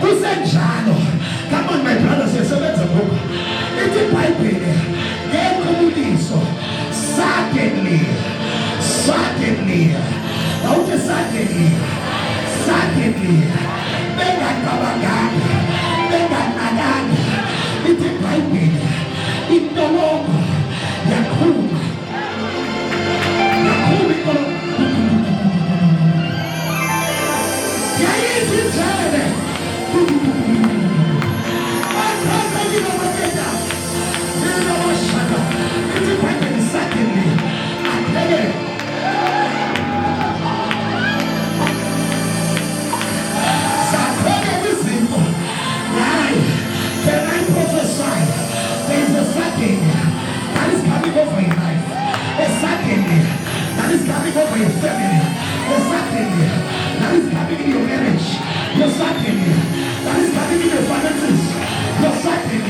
Kusenjalo. Come on, my brothers and sisters. It's a Bible. Suddenly. Don't you suddenly. It's a Bible. It's no longer Yakuma. Over your life, exactly. That is coming over your family, exactly. That is coming in your marriage, exactly. That is coming in your finances, exactly.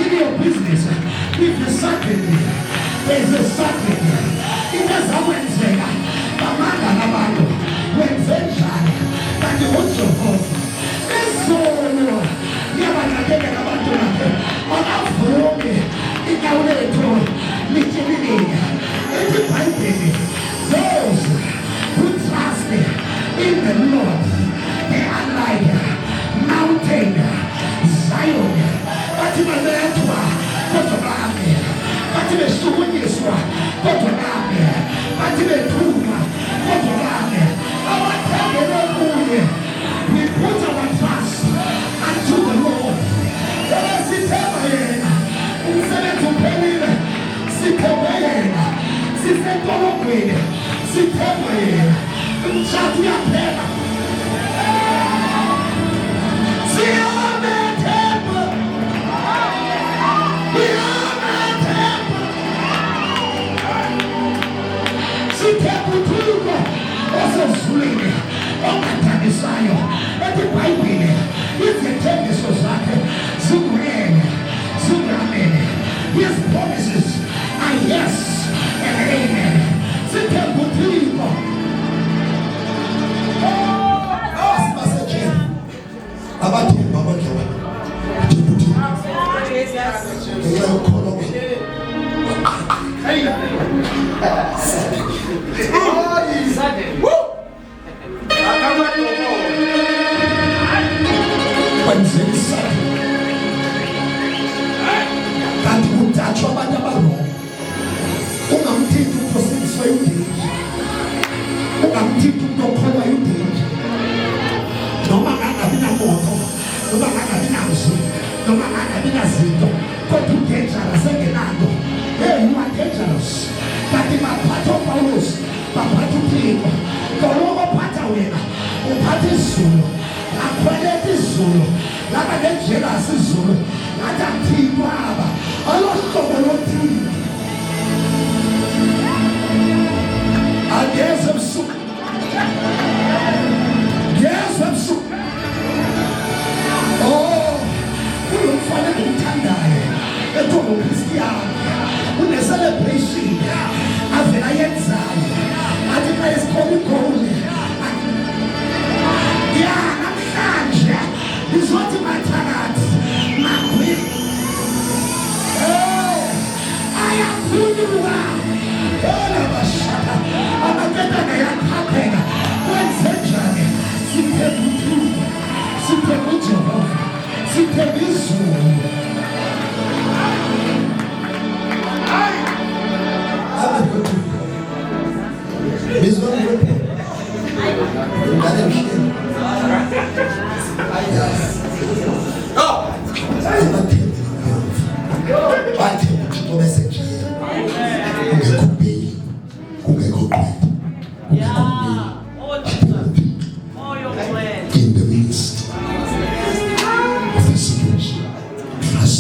In your business, if the certainty, there is a certainty. It is a Wednesday, Amanda Nabando, Wednesday, that you want your voice. It's so never get about to on our phone. Those who trust in the Lord, they are like mountain Zion. But in the netwa, but around but in the Suwaniswa, but around but in the Puma, but around our temple, we put our trust unto the Lord. Let us sit here. His promises are yes and amen. In the midst of the situation, trust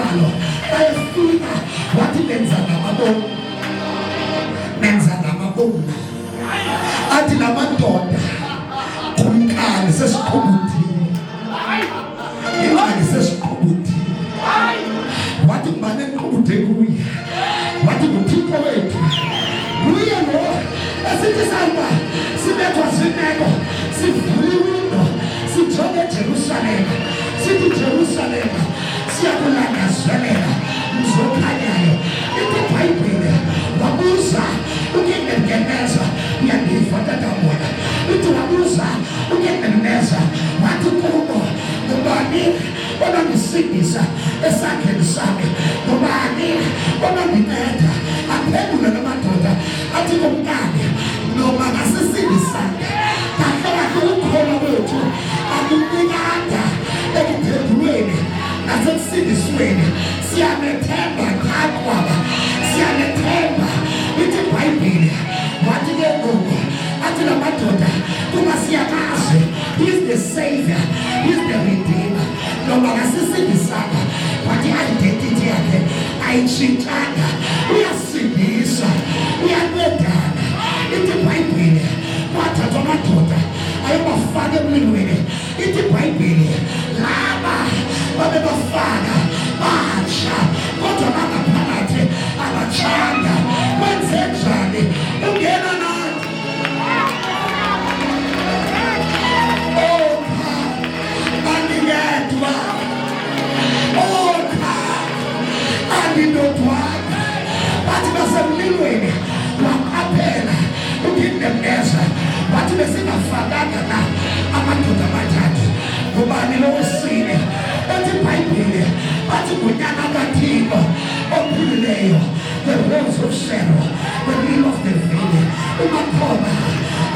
kwalo bayefika wathi benza ngamabomu athi lamadoda kumkani sesiqhubuthile imali sesiqhubuthile wathi ngibane ngiqhubuthe kuye wathi nguThixo wethu kuye lo esithi samba sibethwa zimeko sivule iwindo sijonge eJerusalema sithi Jerusalema siyakulangazelela mzokhanyayo ithi iBhayibhile wabuza uKingdom-Geneza uyandiva tatamona ithi wabuza uKingdom-Geneza wathi kubo ngubani onongisindisa esandleni sami ngubani onondinceda aphendule namadoda athi kumkani noma ngasisindisane kahle ukukholwa kwethu akunikanda ekuphendulweni nasekusindisweni siyamethemba kakwaba siyamethemba ithi iBhayibhile wathi ke ngoku athi lamadoda kuba siyamazi he's the savior he's the redeemer noma ngasisindisana wathi identity yakhe ayitshintshanga uyasindisa uyancedana ithi iBhayibhile wathatha amadoda ayobafaka emlilweni ithi iBhayibhile laba babebafaka batsha kodwa bangaphakathi abatshanga kwenze njani ungena nathi andingedwa andindodwana bathi basemlilweni waqaphela uKingdom-Geneza bathi besingafakanga na amadoda amathathu ngubani lo wesine bathi iBhayibhile bathi ngunyana kaThixo ophilileyo the rose of Sharon the lily of the valley umakhoba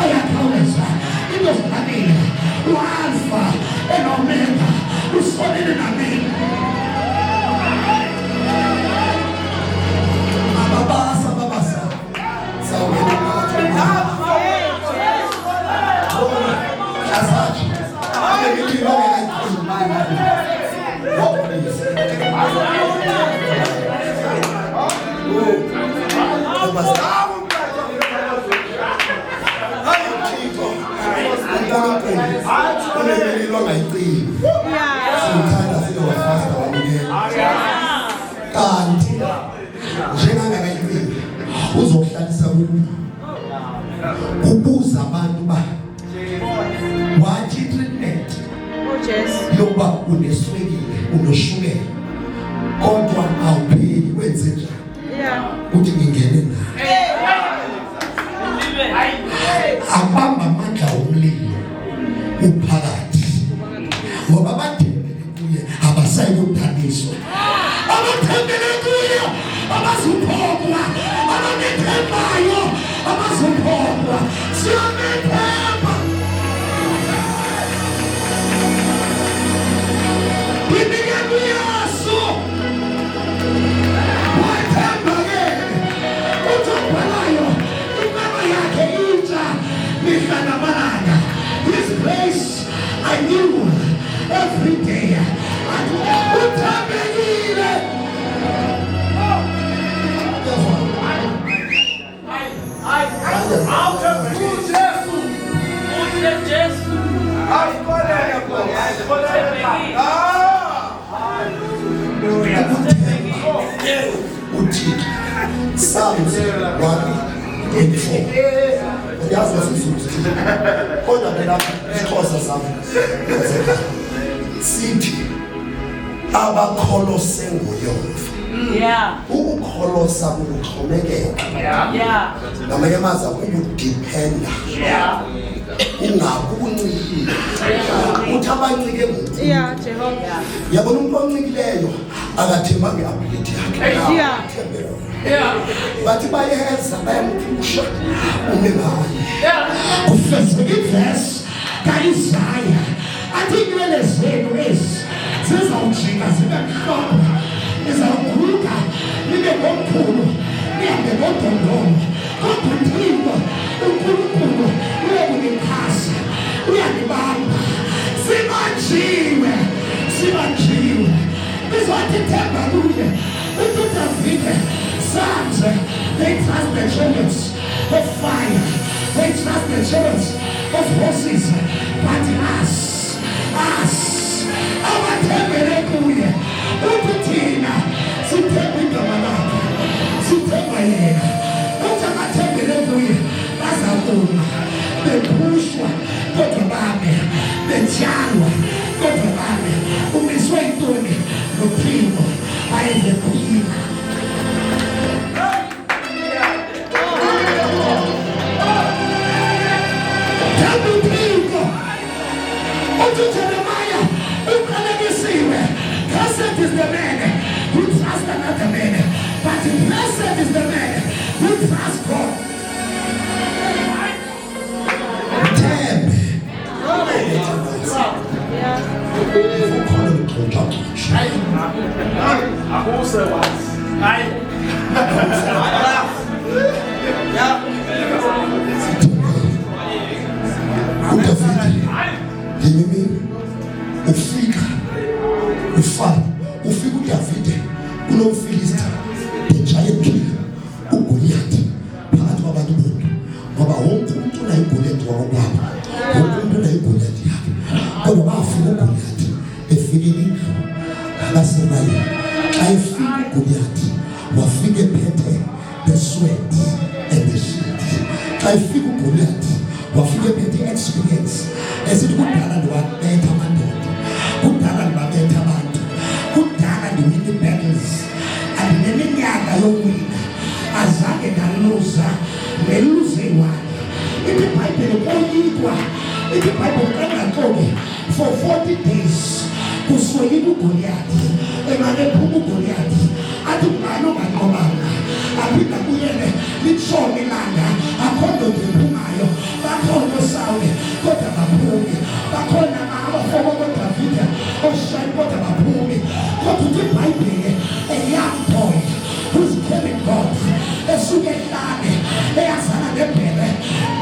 ayakhawuleza into zifanele uAlpha and Omega usonele namini babasa sawubona kanti njengangakayibili uzohlalisa ubuza abantu ba wathi treatment yokuba uneswekile unoshukela kodwa awupheli wenze njani uthi ngingene naye abamba amandla omlilo uphakathi ngoba abathembele kuye abasayi kuthandiswa abathembele kuye abazukhokhwa abanethembayo abazukhokhwa siyamethemba ibikeni Yesu wathemba-ke uthobhalayo imama yakhe intsha mihla namalanga his grace I knew every day uthembekile uthixo Psalms 1:4 uyazi lesizulu kodwa phela iXhosa sami sithi abakholose ngoYehova ukukholosa ukuxhomekeka ngamanye amazwi ukudependa ungakuncikile uthi abancike ngokuthi Jehova yabona umuntu oncikileyo akathemba ngeability yakhe bathi bayeza bayamphusha unebaye kufezeke ivesi kaIsaya athi inwele zenu ezi zizawujika zibe mhlophe izawukhuluka libe ngomkhulu lihambe ngodondomo kodwa uThixo uNkulunkulu uyakunixhasa uyanibamba sibanjiwe bizwathi themba the chariots of fire. They trust the chariots of horses. But us, our temple, Uputina, Sitepika Malaka, Sitema Yena, Utamatemple, Azabuna, the Pushwa, Kotabame, the Janwa, Kotabame, Umisway, the people, I am the queen. Blessed is the man who trusts another man, but blessed is the man who trusts God. Ufika uDavide kulo Philistine, the giant killer uGoliath, phakathi kwabantu bonke, ngoba wonke umuntu unayiGoliath wakwabo, wonke umuntu unayiGoliath yakhe. Kodwa bafika uGoliath efika indlu abasebayo. Xa efika uGoliath wafika ephethe the sword and the shield. Xa efika uGoliath wafika ephethe experience esithi kudala ndiwabetha amadoda, kudala ndibabetha abantu, kudala ndiwina battles, andineminyaka yowina azange ndaluza neluziwayo. Ithi iBhayibheli koyikwa, ithi iBhayibheli kangaxoki for 40 days kusoyika uGoliath, emane ephuma uGoliath athi ngubani onganqobanga, aphinda kuyele litshone ilanga, akho ndoda ephumayo, bakhona oSawule kodwa baphumi, bakhona abafoko koDavide oShayi kodwa baphumi. Kodwa uthi iBhayibheli a young boy who's carrying God esuke ehlane eyazana nebhele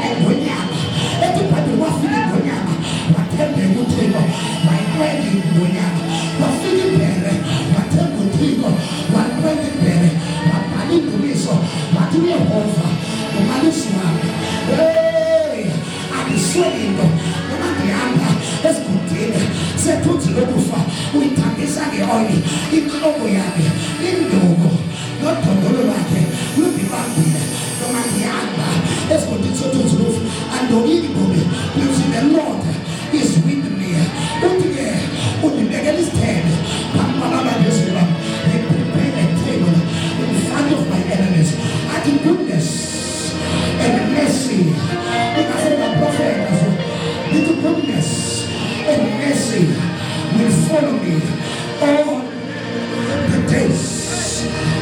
engonyama. Ethi iBhayibheli wafika ingonyama wathembeka uThixo wayiqwela ingonyama, wafika ibhele wathemba uThixo wayiqwela ibhele, wabhala indumiso wathi uYehova umalusi wami. Andisweli nto noma ndihamba esigudini sethuthi lokufa uyithambisa nge-oli, inhloko yami induku nodondolo lwakhe lundibambile. Noma ndihamba esigudini sethuthi lokufa andoliki ngobe lithi the Lord is with me. Uthi-ke undibekela isithebe phambi kwabalandeli bami, he prepared a table in front of my enemies. Athi goodness and mercy, the prophet, little goodness and mercy will follow me all the days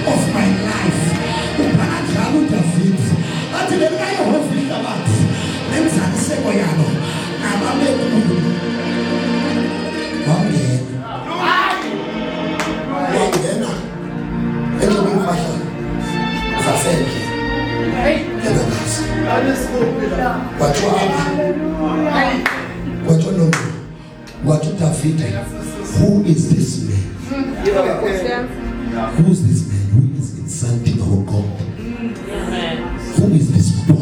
of my life. Upanajalo David, ati le kayo hofika bat, nemzali seko yalo, nababe kudu. Wangena, elo bimfasha, zafenki. What David? Who is this man? Who is this man who is insulting our God? Who is this boy?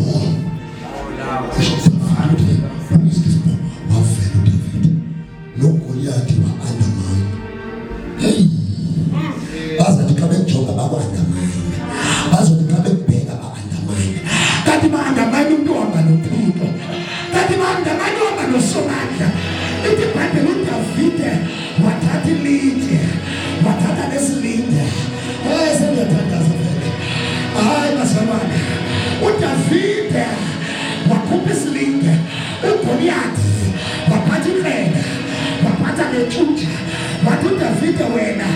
Who is this boy? Our fellow David. No Goliath were undermined. Hey, as the coming joke about undermined, as the coming beg about undermined. That man undermined you on the people. That man undermined you on the Somalia. Iti iBhayibheli uDavide wathatha ilitshe, wathatha lesilinde. Sengiyathandaza vele. Hayi bazalwane, uDavide wakhupha isilinde, uGoliath waphatha iqeda, waphatha netshutsha. Wathi uDavide wena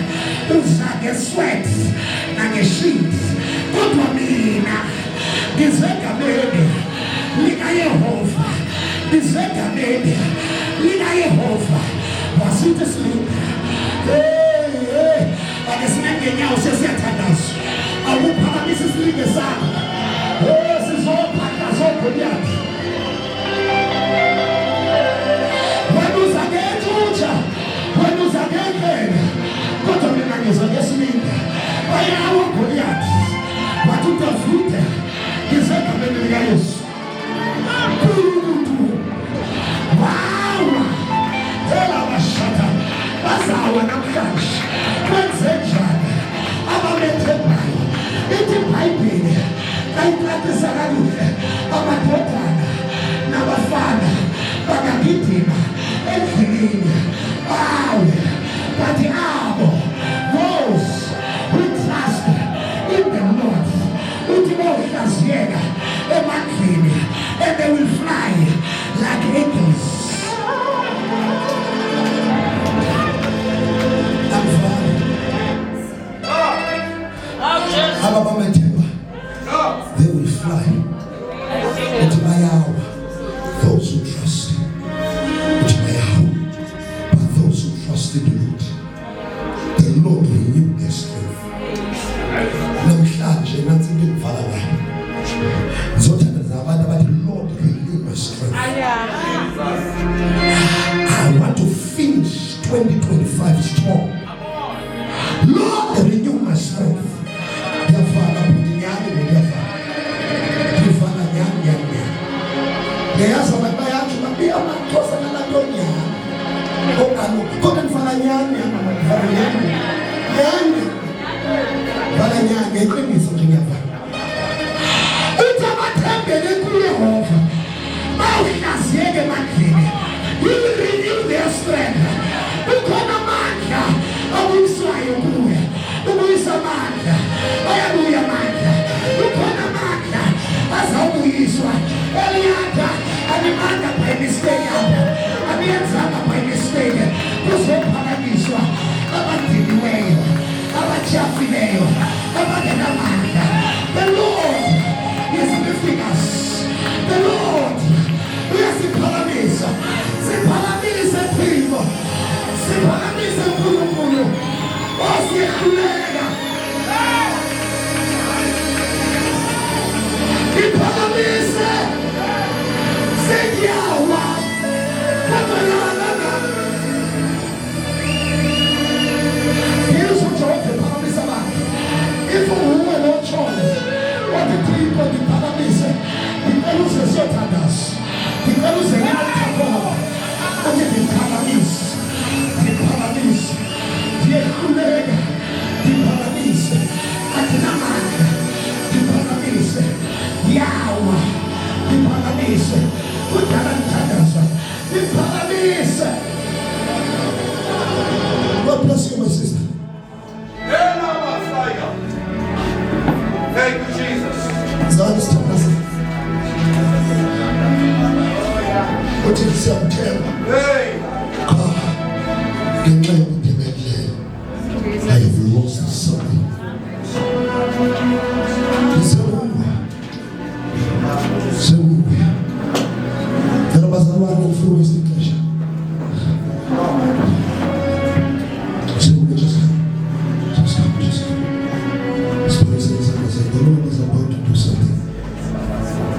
uza ngesword nangeshield, kodwa mina ngize ngameni likaYehova, ngize ngameni likaYehova. Wasithi silinda, ake sime ngenyawo sesiyathandaza, awuphakamisa isilinde sakho, sizophatha zoGoliath. Wena uza ngethutsha, wena uza ngenkemba, kodwa mina ngiza ngesilinde. Bayawo uGoliath, wathi uDavide bayicacisa kakuhle amadodana nabafana bangagidima endleleni bawe, bathi abo those who trust in the Lord uthi bohlaziyeka emandleni and they will fly like eagles. They will fly. Those who trust. But those who trust in the Lord renew their strength. Namhlanje nansi ngimvala ngayo. Ngizothandazela abantu abathi Lord renew my strength. I want to finish 2025 strong. Lord renew my strength. He will renew their strength. The Lord is lifting us. The Lord is the paradise. The paradise is people. The paradise is people. Oh, the Kulega. The paradise. The Yawa. Here's what you're the paradise about. If we were no choice, what the people the paradise, the fellows are so tadas, the fellows are not capable. What is the paradise? The paradise, the Kulega, the paradise, Atinaman, the paradise, Yawa, the paradise, Utarantadas, the paradise. God bless you, my sister. Thank you, Jesus. What did September? Hey! I have lost something.